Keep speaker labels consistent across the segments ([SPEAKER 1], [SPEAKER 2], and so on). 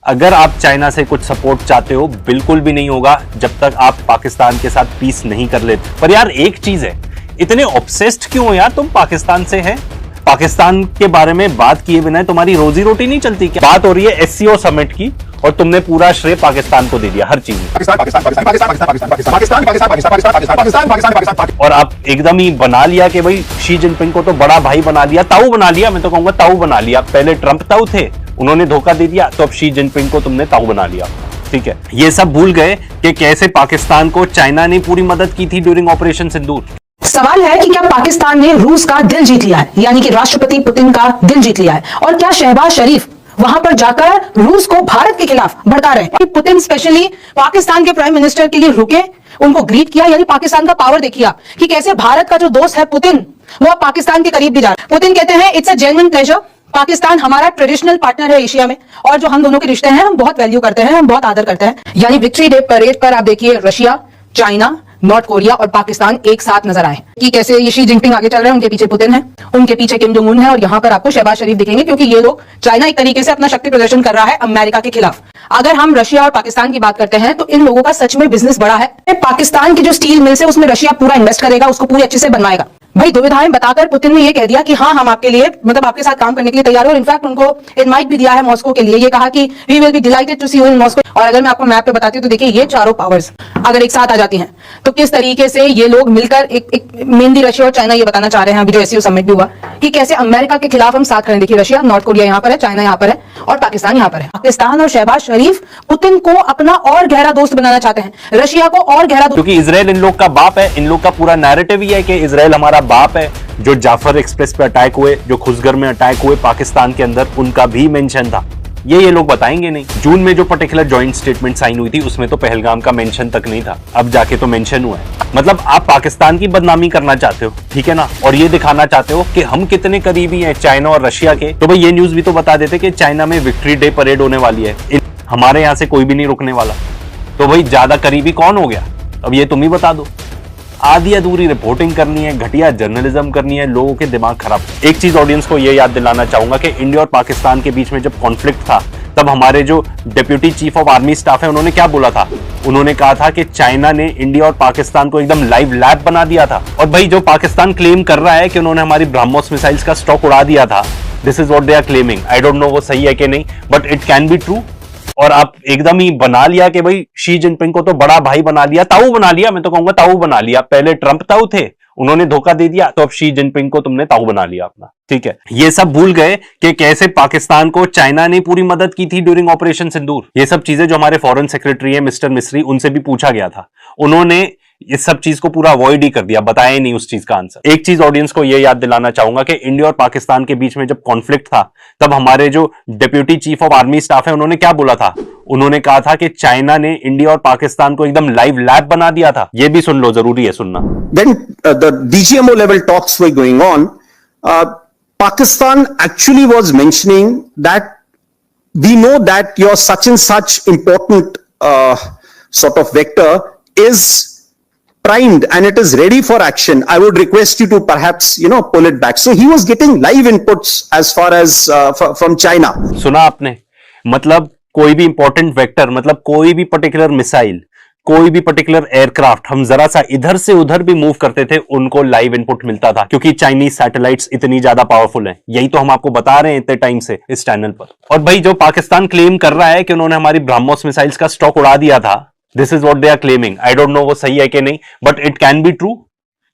[SPEAKER 1] अगर आप चाइना से कुछ सपोर्ट चाहते हो, बिल्कुल भी नहीं होगा जब तक आप पाकिस्तान के साथ पीस नहीं कर लेते। पर यार एक चीज है, इतने ऑब्सेस्ड क्यों हो यार तुम पाकिस्तान से? है पाकिस्तान के बारे में बात किए बिना तुम्हारी रोजी रोटी नहीं चलती क्या? बात हो रही है एससीओ समिट की और तुमने पूरा श्रेय पाकिस्तान को दे दिया हर चीज और आप एकदम ही बना लिया कि भाई शी जिनपिंग को तो बड़ा भाई बना लिया, ताऊ बना लिया। मैं तो कहूंगा ताऊ बना लिया। पहले ट्रंप ताऊ थे, उन्होंने धोखा दे दिया, तो अब शी जिनपिंग को तुमने ताऊ बना लिया। ठीक है, ये सब भूल गए कि कैसे पाकिस्तान को चाइना ने पूरी मदद की थी ड्यूरिंग ऑपरेशन सिंदूर।
[SPEAKER 2] सवाल है कि क्या पाकिस्तान ने रूस का दिल जीत लिया है, यानी कि राष्ट्रपति पुतिन का दिल जीत लिया है, और क्या शहबाज शरीफ वहां पर जाकर रूस को भारत के खिलाफ भड़का रहे हैं? पुतिन स्पेशली पाकिस्तान के प्राइम मिनिस्टर के लिए रुके, उनको ग्रीट किया, यानी पाकिस्तान का पावर देखिए कि कैसे भारत का जो दोस्त है पुतिन, वो पाकिस्तान के करीब भी जा रहा है। पुतिन कहते हैं it's a genuine pleasure, Pakistan हमारा ट्रेडिशनल पार्टनर है एशिया में, और जो हम दोनों के रिश्ते हैं हम बहुत वैल्यू करते हैं, हम बहुत आदर करते हैं। यानी विक्ट्री डे परेड पर आप देखिए रशिया, चाइना, नॉर्थ कोरिया और पाकिस्तान एक साथ नजर आए कि कैसे ये शी जिनपिंग आगे चल रहे हैं, उनके पीछे पुतिन है, उनके पीछे किम जोंग उन है, और यहां पर आपको शहबाज शरीफ दिखेंगे, क्योंकि ये लोग, चाइना एक तरीके से अपना शक्ति प्रदर्शन कर रहा है अमेरिका के खिलाफ। अगर हम रशिया और पाकिस्तान की बात करते हैं तो इन लोगों का सच में बिजनेस बड़ा है। पाकिस्तान की जो स्टील मिल्स है उसमें रशिया पूरा इन्वेस्ट करेगा, उसको पूरी अच्छे से बनवाएगा। भाई दुविधाएं बताकर पुतिन ने ये कह दिया कि हाँ हम आपके लिए, मतलब आपके साथ काम करने के लिए तैयार हो, और इनफैक्ट उनको इनवाइट भी दिया है मॉस्को के लिए। ये कहा कि we will be delighted to see you in Moscow. और अगर मैं आपको मैप पे बताती हूँ तो देखिए ये चारों पावर्स अगर एक साथ आ जाती हैं तो किस तरीके से ये लोग मिलकर एक मेनली रशिया और चाइना ये बताना चाह रहे हैं, अभी जो एससीओ समिट भी हुआ, कि कैसे अमेरिका के खिलाफ हम साथ करें। देखिए रशिया, नॉर्थ कोरिया यहाँ पर है, चाइना यहाँ पर है, और पाकिस्तान यहाँ पर है। पाकिस्तान और शहबाज शरीफ पुतिन को अपना और गहरा दोस्त बनाना चाहते हैं, रशिया को और गहरा दोस्त,
[SPEAKER 1] क्योंकि इजराइल इन लोग का बाप है। इन लोग का पूरा नैरेटिव ही है कि इजराइल हमारा बाप है। जो जाफर एक्सप्रेस पे अटैक हुए, जो खुसगर में अटैक हुए पाकिस्तान के अंदर, उनका भी मेंशन था। ये लोग बताएंगे नहीं। जून में जो पर्टिकुलर जॉइंट स्टेटमेंट साइन हुई थी उसमें तो पहलगाम का मेंशन तक नहीं था, अब जाके तो मेंशन हुआ है। मतलब आप पाकिस्तान की बदनामी करना चाहते हो, ठीक है ना, और ये दिखाना चाहते हो कि हम कितने करीबी हैं चाइना और रशिया के। तो भाई ये न्यूज भी तो बता देते कि चाइना में विक्ट्री डे परेड होने वाली है, हमारे यहाँ से कोई भी नहीं रुकने वाला। तो भाई ज्यादा करीबी कौन हो गया, अब ये तुम ही बता दो। आधी अधूरी रिपोर्टिंग करनी है, घटिया जर्नलिज्म करनी है, लोगों के दिमाग खराब। एक चीज ऑडियंस को ये याद दिलाना चाहूंगा कि इंडिया और पाकिस्तान के बीच में जब कॉन्फ्लिक्ट था तब हमारे जो deputy chief of army staff है उन्होंने क्या बोला था? उन्होंने कहा था कि चाइना ने इंडिया और पाकिस्तान को एकदम लाइव लैब बना दिया था। और भाई जो पाकिस्तान क्लेम कर रहा है कि उन्होंने हमारी ब्रह्मोस मिसाइल्स का स्टॉक उड़ा दिया था, this is what they are claiming. I don't know वो सही है कि नहीं, but it can be true. और आप एकदम ही बना लिया कि भाई शी जिनपिंग को तो बड़ा भाई बना लिया, ताऊ बना लिया। मैं तो कहूंगा ताऊ बना लिया। पहले ट्रंप ताऊ थे, उन्होंने धोखा दे दिया, तो अब शी जिनपिंग को तुमने ताऊ बना लिया अपना। ठीक है, ये सब भूल गए कि कैसे पाकिस्तान को चाइना ने पूरी मदद की थी ड्यूरिंग ऑपरेशन सिंदूर। ये सब चीजें जो हमारे फॉरेन सेक्रेटरी है मिस्टर मिस्री, उनसे भी पूछा गया था, उन्होंने इस सब चीज को पूरा अवॉइड ही कर दिया, बताया ही नहीं उस चीज का आंसर। एक चीज ऑडियंस को यह याद दिलाना चाहूंगा कि इंडिया और पाकिस्तान के बीच में जब कॉन्फ्लिक्ट था तब हमारे जो deputy chief of army staff है उन्होंने क्या बोला था? उन्होंने कहा था कि चाइना ने इंडिया और पाकिस्तान को एकदम लाइव लैब बना दिया था। ये भी सुन लो, जरूरी है सुनना।
[SPEAKER 3] When the DGMO level talks were going on, Pakistan actually was mentioning that we know that your such and such important sort of vector is primed and it is ready for action. I would request you to perhaps, pull it back. So he was getting live inputs as far as from China.
[SPEAKER 1] सुना आपने? मतलब कोई भी important vector, मतलब कोई भी particular missile, कोई भी पर्टिकुलर एयरक्राफ्ट हम जरा सा इधर से उधर भी मूव करते थे, उनको लाइव इनपुट मिलता था, क्योंकि चाइनीज सैटेलाइट्स इतनी ज्यादा पावरफुल हैं। यही तो हम आपको बता रहे हैं इतने टाइम से इस चैनल पर। और भाई जो पाकिस्तान क्लेम कर रहा है कि उन्होंने हमारी ब्रह्मोस मिसाइल्स का स्टॉक उड़ा दिया था, this is what they are claiming. I don't know वो सही है कि नहीं, but it can be true.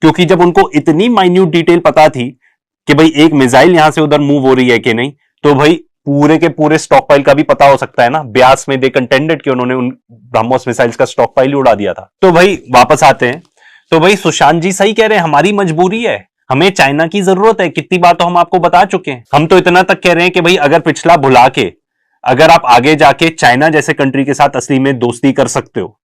[SPEAKER 1] क्योंकि जब उनको इतनी माइन्यूट डिटेल पता थी कि भाई एक मिसाइल यहां से उधर मूव हो रही है कि नहीं, तो भाई पूरे के पूरे स्टॉक पाइल का भी पता हो सकता है ना। ब्यास में दे कंटेंडेड कि उन्होंने उन ब्रह्मोस मिसाइल्स का स्टॉक पाइल ही उड़ा दिया था। तो भाई वापस आते हैं, तो भाई सुशांत जी सही कह रहे हैं, हमारी मजबूरी है, हमें चाइना की जरूरत है। कितनी बार तो हम आपको बता चुके हैं। हम तो इतना तक कह रहे हैं कि भाई अगर पिछला भुला के अगर आप आगे जाके चाइना जैसे कंट्री के साथ असली में दोस्ती कर सकते हो,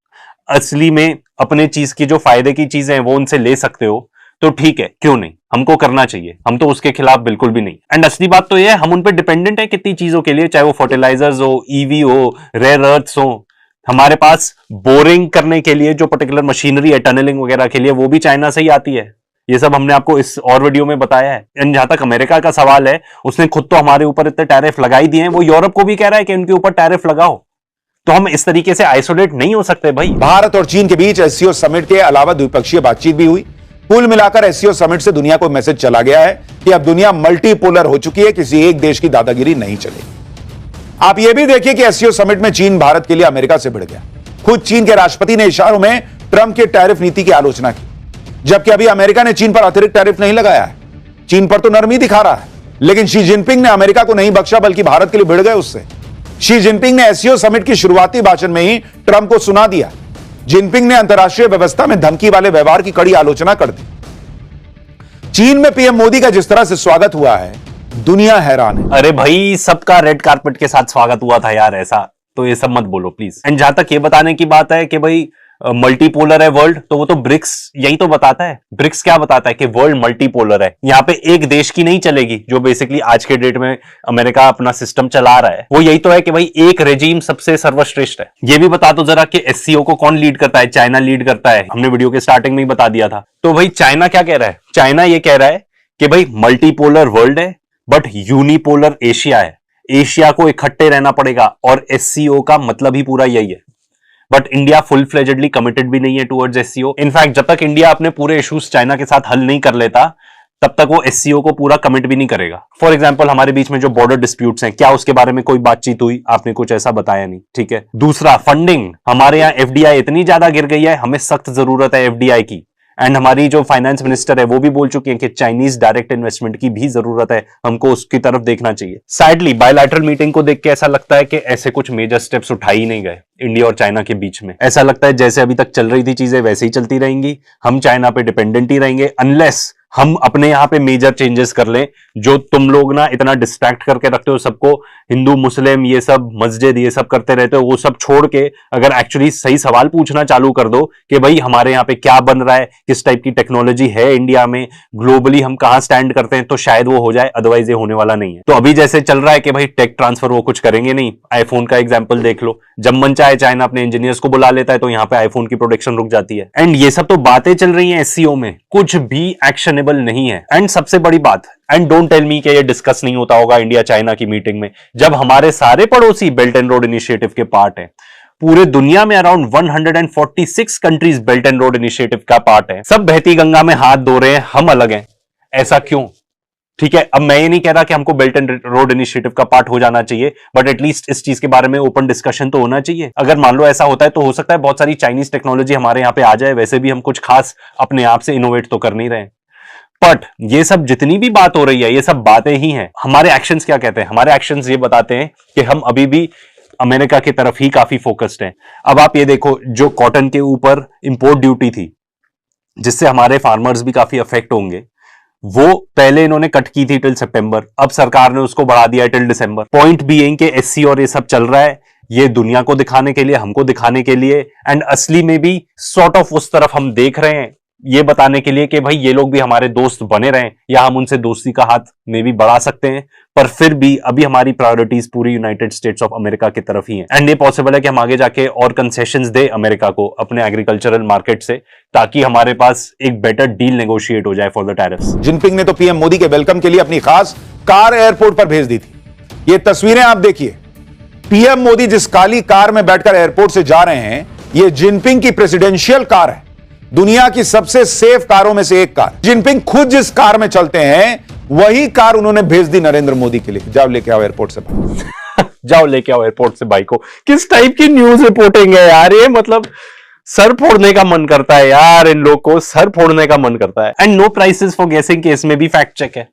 [SPEAKER 1] असली में अपने चीज की जो फायदे की चीजें हैं वो उनसे ले सकते हो, तो ठीक है, क्यों नहीं, हमको करना चाहिए। हम तो उसके खिलाफ बिल्कुल भी नहीं। एंड असली बात तो ये है, हम उन पे डिपेंडेंट है कितनी चीजों के लिए, चाहे वो फर्टिलाइजर्स हो, ईवी हो, रेयर अर्थ्स हो। हमारे पास बोरिंग करने के लिए जो पर्टिकुलर मशीनरी है टनलिंग वगैरह के लिए, वो भी चाइना से ही आती है। ये सब हमने आपको इस और वीडियो में बताया है। एंड जहां तक अमेरिका का सवाल है, उसने खुद तो हमारे ऊपर इतने टैरिफ लगाई दिए हैं, वो यूरोप को भी कह रहा है कि उनके ऊपर टैरिफ लगाओ। तो हम इस तरीके से आइसोलेट नहीं हो सकते भाई।
[SPEAKER 4] भारत और चीन के बीच एससीओ समिट के अलावा द्विपक्षीय बातचीत भी हुई। कुल मिलाकर एससीओ समिट से दुनिया को मैसेज चला गया है कि अब दुनिया मल्टीपोलर हो चुकी है, किसी एक देश की दादागिरी नहीं चलेगी। आप यह भी देखिए कि एससीओ समिट में चीन भारत के लिए अमेरिका से भिड़ गया। खुद चीन के राष्ट्रपति ने इशारों में ट्रंप के टैरिफ नीति की आलोचना की, जबकि अभी अमेरिका ने चीन पर अतिरिक्त टैरिफ नहीं लगाया है। चीन पर तो नरमी दिखा रहा है, लेकिन शी जिनपिंग ने अमेरिका को नहीं बख्शा, बल्कि भारत के लिए भिड़ गए उससे। शी जिनपिंग ने एससीओ समिट की शुरुआती भाषण में ही ट्रंप को सुना दिया। जिनपिंग ने अंतर्राष्ट्रीय व्यवस्था में धमकी वाले व्यवहार की कड़ी आलोचना कर दी। चीन में पीएम मोदी का जिस तरह से स्वागत हुआ है, दुनिया हैरान है।
[SPEAKER 1] अरे भाई, सबका रेड कारपेट के साथ स्वागत हुआ था यार, ऐसा तो ये सब मत बोलो प्लीज। एंड जहां तक ये बताने की बात है कि भाई मल्टीपोलर है वर्ल्ड, तो वो तो ब्रिक्स यही तो बताता है। ब्रिक्स क्या बताता है कि वर्ल्ड मल्टीपोलर है। यहाँ पे एक देश की नहीं चलेगी, जो बेसिकली आज के डेट में अमेरिका अपना सिस्टम चला रहा है। वो यही तो है कि भाई एक रेजीम सबसे सर्वश्रेष्ठ है। ये भी बता दो जरा कि एससीओ को कौन लीड करता है। चाइना लीड करता है, हमने वीडियो के स्टार्टिंग में ही बता दिया था। तो भाई चाइना क्या कह रहा है? चाइना ये कह रहा है कि भाई मल्टीपोलर वर्ल्ड है बट यूनिपोलर एशिया है। एशिया को इकट्ठे रहना पड़ेगा, और एससीओ का मतलब ही पूरा यही है। बट इंडिया फुल फ्लेजेडली कमिटेड भी नहीं है टुवर्ड्स एससीओ। इनफैक्ट जब तक इंडिया अपने पूरे इश्यूज चाइना के साथ हल नहीं कर लेता, तब तक वो एससीओ को पूरा कमिट भी नहीं करेगा। फॉर एग्जांपल, हमारे बीच में जो बॉर्डर डिस्प्यूट्स हैं, क्या उसके बारे में कोई बातचीत हुई? आपने कुछ ऐसा बताया नहीं, ठीक है। दूसरा, फंडिंग। हमारे यहाँ एफडीआई इतनी ज्यादा गिर गई है, हमें सख्त जरूरत है एफडीआई की। एंड हमारी जो फाइनेंस मिनिस्टर है वो भी बोल चुकी है कि चाइनीज डायरेक्ट इन्वेस्टमेंट की भी जरूरत है, हमको उसकी तरफ देखना चाहिए। सैडली बायलैटरल मीटिंग को देख के ऐसा लगता है कि ऐसे कुछ मेजर स्टेप्स उठाए ही नहीं गए इंडिया और चाइना के बीच में। ऐसा लगता है जैसे अभी तक चल रही थी चीजें वैसे ही चलती रहेंगी, हम चाइना पे डिपेंडेंट ही रहेंगे, अनलेस हम अपने यहाँ पे मेजर चेंजेस कर लें। जो तुम लोग ना इतना डिस्ट्रैक्ट करके रखते हो सबको, हिंदू मुस्लिम ये सब मस्जिद ये सब करते रहते हो, वो सब छोड़ के अगर एक्चुअली सही सवाल पूछना चालू कर दो कि भाई हमारे यहाँ पे क्या बन रहा है, किस टाइप की टेक्नोलॉजी है इंडिया में, ग्लोबली हम कहाँ स्टैंड करते हैं, तो शायद वो हो जाए, अदरवाइज ये होने वाला नहीं है। तो अभी जैसे चल रहा है कि भाई टेक ट्रांसफर वो कुछ करेंगे नहीं। आईफोन का एग्जाम्पल देख लो, जब मन चाहे चाइना अपने इंजीनियर्स को बुला लेता है, तो यहाँ पे आईफोन की प्रोडक्शन रुक जाती है। एंड ये सब तो बातें चल रही है एससीओ में, कुछ भी एक्शनेबल नहीं है। एंड सबसे बड़ी बात, एंड डोंट टेल मी कि ये डिस्कस नहीं होता होगा इंडिया चाइना की मीटिंग में, जब हमारे सारे पड़ोसी बेल्ट एंड रोड इनिशिएटिव के पार्ट हैं। पूरे दुनिया में around 146 countries belt and road initiative का पार्ट है। सब बहती गंगा में हाथ धो रहे हैं, हम अलग हैं। ऐसा क्यों? ठीक है, अब मैं ये नहीं कह रहा कि हमको बेल्ट एंड रोड इनिशिएटिव का पार्ट हो जाना चाहिए, बट एटलीस्ट इस चीज के बारे में ओपन डिस्कशन तो होना चाहिए। अगर मान लो ऐसा होता है तो हो सकता है बहुत सारी चाइनीज टेक्नोलॉजी हमारे यहाँ पे आ जाए। वैसे भी हम कुछ खास अपने आप से इनोवेट तो कर नहीं रहे, बट ये सब जितनी भी बात हो रही है ये सब बातें ही हैं। हमारे एक्शंस क्या कहते हैं? हमारे एक्शंस ये बताते हैं कि हम अभी भी अमेरिका की तरफ ही काफी फोकस्ड हैं। अब आप ये देखो, जो कॉटन के ऊपर इंपोर्ट ड्यूटी थी जिससे हमारे फार्मर्स भी काफी अफेक्ट होंगे, वो पहले इन्होंने कट की थी टिल सितंबर, अब सरकार ने उसको बढ़ा दिया टिल दिसंबर। पॉइंट बीइंग कि एससी और ये सब चल रहा है, ये दुनिया को दिखाने के लिए, हमको दिखाने के लिए, एंड असली में भी सॉर्ट ऑफ उस तरफ हम देख रहे हैं, ये बताने के लिए कि भाई ये लोग भी हमारे दोस्त बने रहें, या हम उनसे दोस्ती का हाथ में भी बढ़ा सकते हैं। पर फिर भी अभी हमारी प्रायोरिटीज पूरी यूनाइटेड स्टेट्स ऑफ अमेरिका की तरफ ही हैं। एंड ये पॉसिबल है कि हम आगे जाके और कंसेशंस दे अमेरिका को अपने एग्रीकल्चरल मार्केट से, ताकि हमारे पास एक बेटर डील नेगोशिएट हो जाए फॉर द टैरिफ्स।
[SPEAKER 4] जिनपिंग ने तो पीएम मोदी के वेलकम के लिए अपनी खास कार एयरपोर्ट पर भेज दी थी। ये तस्वीरें आप देखिए, पीएम मोदी जिस काली कार में बैठकर एयरपोर्ट से जा रहे हैं, ये जिनपिंग की प्रेसिडेंशियल कार है, दुनिया की सबसे सेफ कारों में से एक कार। जिनपिंग खुद जिस कार में चलते हैं वही कार उन्होंने भेज दी नरेंद्र मोदी के लिए। जाओ लेके आओ एयरपोर्ट से
[SPEAKER 1] जाओ लेके आओ एयरपोर्ट से भाई को। किस टाइप की न्यूज रिपोर्टिंग है यार ये, मतलब सर फोड़ने का मन करता है यार, इन लोग को सर फोड़ने का मन करता है। एंड नो प्राइसेस फॉर गेसिंग के इसमें भी फैक्ट चेक है।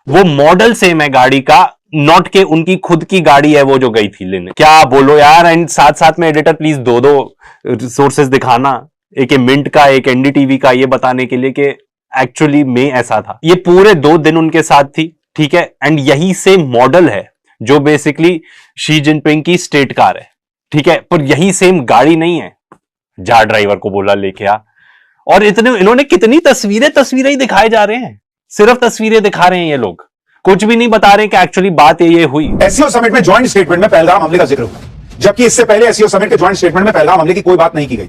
[SPEAKER 1] वो मॉडल सेम है गाड़ी का, नॉट के उनकी खुद की गाड़ी है वो जो गई थी लेने। क्या बोलो यार। एंड साथ साथ में एडिटर प्लीज दो सोर्सेस दिखाना, एक मिंट का एक एनडीटीवी का, ये बताने के लिए कि एक्चुअली में ऐसा था। ये पूरे 2 दिन उनके साथ थी, ठीक है। एंड यही सेम मॉडल है जो बेसिकली शी जिनपिंग की स्टेट कार है, ठीक है, पर यही सेम गाड़ी नहीं है। जा ड्राइवर को बोला लेके आ। और इन्होंने कितनी तस्वीरें ही दिखाए जा रहे हैं, सिर्फ तस्वीरें दिखा रहे हैं ये लोग, कुछ भी नहीं बता रहे कि एक्चुअली बात ये हुई।
[SPEAKER 4] एससीओ समिट में ज्वाइंट स्टेटमेंट में पहलगाम हमले का जिक्र हुआ, जबकि इससे पहले एससीओ समिट के ज्वाइंट स्टेटमेंट में पहलगाम हमले की कोई बात नहीं की गई।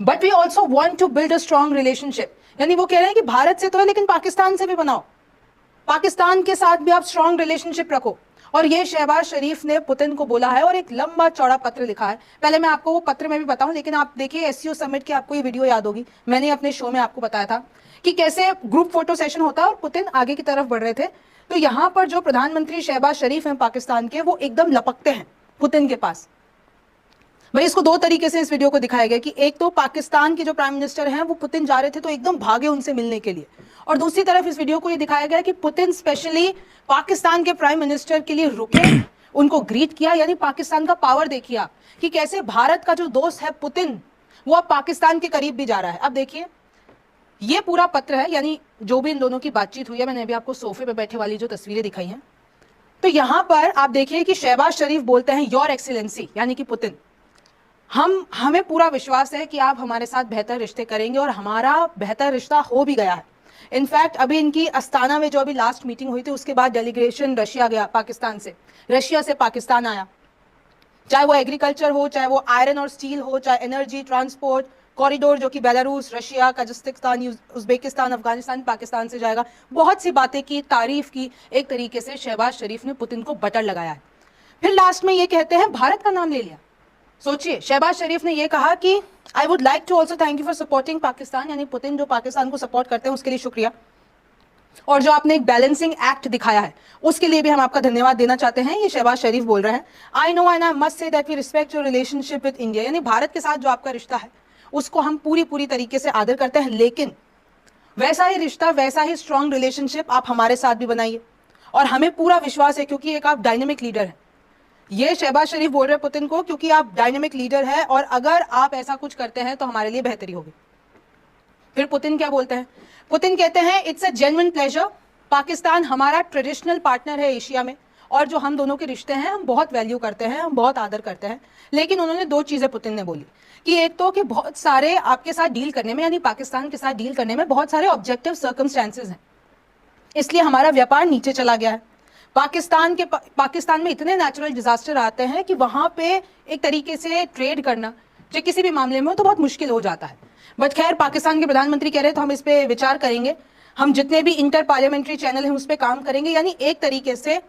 [SPEAKER 2] But we also want to build a strong relationship. यानी वो कह रहे हैं कि भारत से तो है लेकिन पाकिस्तान से भी बनाओ, पाकिस्तान के साथ भी आप स्ट्रॉन्ग रिलेशनशिप रखो। और ये शहबाज शरीफ ने पुतिन को बोला है और एक लंबा चौड़ा पत्र लिखा है। पहले मैं आपको वो पत्र में भी बताऊं, लेकिन आप देखिए एससीओ समिट की आपको ये वीडियो याद होगी, मैंने अपने शो में आपको बताया था कि कैसे ग्रुप फोटो सेशन होता है और पुतिन आगे की तरफ बढ़ रहे थे। तो यहां पर जो प्रधानमंत्री शहबाज शरीफ हैं पाकिस्तान के, वो एकदम लपकते हैं पुतिन के पास। भाई इसको दो तरीके से इस वीडियो को दिखाया गया कि एक तो पाकिस्तान के जो प्राइम मिनिस्टर हैं वो पुतिन जा रहे थे तो एकदम भागे उनसे मिलने के लिए, और दूसरी तरफ इस वीडियो को ये दिखाया गया कि पुतिन स्पेशली पाकिस्तान के प्राइम मिनिस्टर के लिए रुके, उनको ग्रीट किया। यानी पाकिस्तान का पावर देखिए आप कि कैसे भारत का जो दोस्त है पुतिन, वो अब पाकिस्तान के करीब भी जा रहा है। अब देखिए ये पूरा पत्र है, यानी जो भी इन दोनों की बातचीत हुई है, मैंने अभी आपको सोफे पे बैठे वाली जो तस्वीरें दिखाई हैं, तो यहां पर आप देखिए कि शहबाज शरीफ बोलते हैं योर एक्सीलेंसी, यानी कि पुतिन, हमें पूरा विश्वास है कि आप हमारे साथ बेहतर रिश्ते करेंगे, और हमारा बेहतर रिश्ता हो भी गया है। इनफैक्ट अभी इनकी अस्ताना में जो अभी लास्ट मीटिंग हुई थी उसके बाद डेलीगेशन रशिया गया, पाकिस्तान से, रशिया से पाकिस्तान आया, चाहे वो एग्रीकल्चर हो, चाहे वो आयरन और स्टील हो, चाहे एनर्जी, ट्रांसपोर्ट कॉरिडोर जो कि Belarus, Russia, Kazakhstan, Uzbekistan, Afghanistan, Pakistan से जाएगा। बहुत सी बातें की, तारीफ की, एक तरीके से शहबाज शरीफ ने पुतिन को बटर लगाया है। फिर लास्ट में ये कहते हैं भारत का नाम ले लिया। सोचिए शहबाज शरीफ ने ये कहा कि I would like to also thank you for supporting Pakistan, यानी पुतिन जो पाकिस्तान को सपोर्ट करते हैं उसके लिए शुक्रिया, और जो आपने एक बैलेंसिंग एक्ट दिखाया है उसके लिए भी हम आपका धन्यवाद देना चाहते हैं। ये शहबाज शरीफ बोल रहे हैं। I know and I must say that we respect your relationship with India, यानी भारत के साथ जो आपका रिश्ता है उसको हम पूरी तरीके से आदर करते हैं, लेकिन वैसा ही रिश्ता, वैसा ही स्ट्रॉन्ग रिलेशनशिप आप हमारे साथ भी बनाइए, और हमें पूरा विश्वास है क्योंकि एक आप डायनेमिक लीडर हैं। ये शहबाज शरीफ बोल रहे हैं पुतिन को क्योंकि आप डायनेमिक लीडर है, और अगर आप ऐसा कुछ करते हैं तो हमारे लिए बेहतरी होगी। फिर पुतिन क्या बोलते हैं? पुतिन कहते हैं it's a genuine pleasure, Pakistan हमारा ट्रेडिशनल पार्टनर है एशिया में, और जो हम दोनों के रिश्ते हैं हम बहुत वैल्यू करते हैं, हम बहुत आदर करते हैं। लेकिन उन्होंने दो चीजें पुतिन ने बोली कि एक तो कि बहुत सारे आपके साथ डील करने में, यानी पाकिस्तान के साथ डील करने में बहुत सारे ऑब्जेक्टिव सर्कमस्टेंसेस हैं, इसलिए हमारा व्यापार नीचे चला गया है। पाकिस्तान में इतने नेचुरल डिजास्टर आते हैं कि वहां पे एक तरीके से ट्रेड करना चाहे किसी भी मामले में हो तो बहुत मुश्किल हो जाता है। बट खैर पाकिस्तान के प्रधानमंत्री कह रहे तो हम इस पे विचार करेंगे, हम जितने भी इंटर पार्लियामेंट्री चैनल हैं उस पर काम करेंगे। यानी एक तरीके से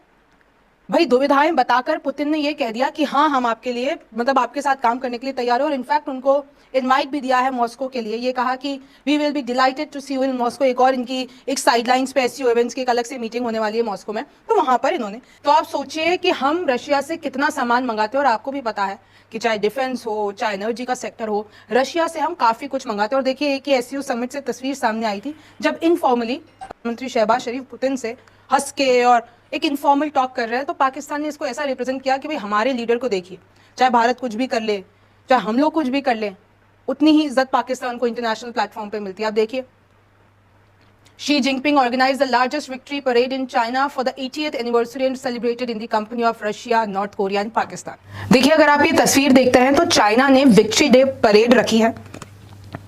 [SPEAKER 2] भाई दुविधाएं बताकर पुतिन ने ये कह दिया कि हाँ हम आपके लिए, मतलब आपके साथ काम करने के लिए तैयार हो, और इनफैक्ट उनको इनवाइट भी दिया है मॉस्को के लिए। ये कहा कि we will be delighted to see you in Moscow. एक और इनकी एक साइडलाइंस पे एससीओ इवेंट्स की एक अलग से मीटिंग होने वाली है मॉस्को में, तो वहां पर इन्होंने, तो आप सोचिए कि हम रशिया से कितना सामान मंगाते हैं, और आपको भी पता है कि चाहे डिफेंस हो, चाहे एनर्जी का सेक्टर हो, रशिया से हम काफी कुछ मंगाते हैं। और देखिए एक एससीओ समिट से तस्वीर सामने आई थी जब इनफॉर्मली मंत्री शहबाज शरीफ पुतिन से हंस के और एक इनफॉर्मल टॉक कर रहे हैं, तो पाकिस्तान ने इसको ऐसा रिप्रेजेंट किया कि भाई हमारे लीडर को देखिए, चाहे भारत कुछ भी कर ले, चाहे हम लोग कुछ भी कर ले, उतनी ही इज्जत पाकिस्तान को इंटरनेशनल प्लेटफॉर्म पे मिलती है। आप देखिए Xi Jinping organised the largest victory parade in China for the 80th anniversary and celebrated in the company of Russia, North Korea and Pakistan. देखिए अगर आप ये तस्वीर देखते हैं तो चाइना ने विक्ट्री डे परेड रखी है।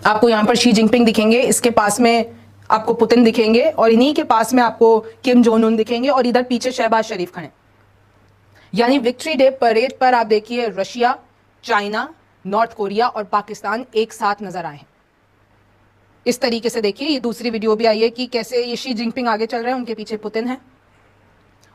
[SPEAKER 2] आपको यहाँ पर शी जिनपिंग दिखेंगे, इसके पास में आपको पुतिन दिखेंगे, और इन्हीं के पास में आपको किम जोंग उन दिखेंगे, और इधर पीछे शहबाज शरीफ खड़े। यानी विक्ट्री डे परेड पर आप देखिए रशिया, चाइना, नॉर्थ कोरिया और पाकिस्तान एक साथ नजर आए हैं। इस तरीके से देखिए ये दूसरी वीडियो भी आई है कि कैसे ये शी जिनपिंग आगे चल रहे हैं, उनके पीछे पुतिन है,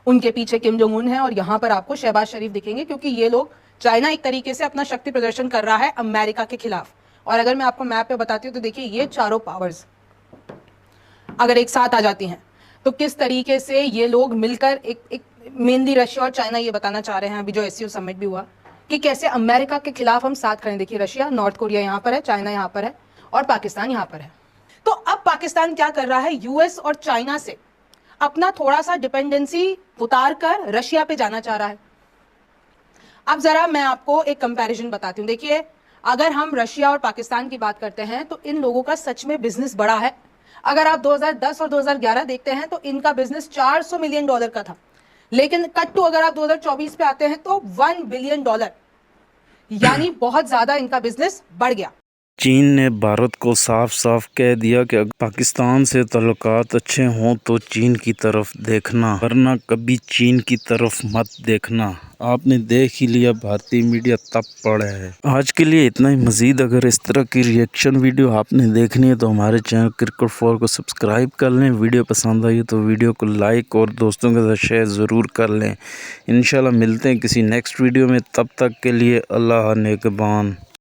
[SPEAKER 2] उनके पीछे किम जोंग उन है, और यहां पर आपको शहबाज शरीफ दिखेंगे क्योंकि ये लोग, चाइना एक तरीके से अपना शक्ति प्रदर्शन कर रहा है अमेरिका के खिलाफ। और अगर मैं आपको मैप पे बताती हूँ तो देखिए ये चारों पावर्स अगर एक साथ आ जाती हैं तो किस तरीके से ये लोग मिलकर एक मेनली रशिया और चाइना ये बताना चाह रहे हैं अभी जो एससीओ समिट भी हुआ कि कैसे अमेरिका के खिलाफ हम साथ खड़े। देखिए रशिया, नॉर्थ कोरिया यहाँ पर है, चाइना यहाँ पर है, और पाकिस्तान यहाँ पर है। तो अब पाकिस्तान क्या कर रहा है, यूएस और चाइना से अपना थोड़ा सा डिपेंडेंसी उतार कर रशिया पे जाना चाह रहा है। अब जरा मैं आपको एक कंपैरिजन बताती हूँ। देखिए अगर हम रशिया और पाकिस्तान की बात करते हैं तो इन लोगों का सच में बिजनेस बड़ा है। अगर आप 2010 और 2011 देखते हैं तो इनका बिजनेस $400 मिलियन का था, लेकिन कट टू अगर आप 2024 पे आते हैं तो $1 बिलियन, यानी बहुत ज्यादा इनका बिजनेस बढ़ गया।
[SPEAKER 5] चीन ने भारत को साफ साफ कह दिया कि अगर पाकिस्तान से ताल्लुकात अच्छे हों तो चीन की तरफ देखना, वरना कभी चीन की तरफ मत देखना। आपने देख ही लिया, भारतीय मीडिया तब पड़ा है। आज के लिए इतना ही। मज़ीद अगर इस तरह की रिएक्शन वीडियो आपने देखनी है तो हमारे चैनल क्रिकेट4 को सब्सक्राइब कर लें। वीडियो पसंद आई तो वीडियो को लाइक और दोस्तों के साथ शेयर ज़रूर कर लें। इंशाल्लाह मिलते हैं किसी नेक्स्ट वीडियो में, तब तक के लिए अल्लाह निगहबान।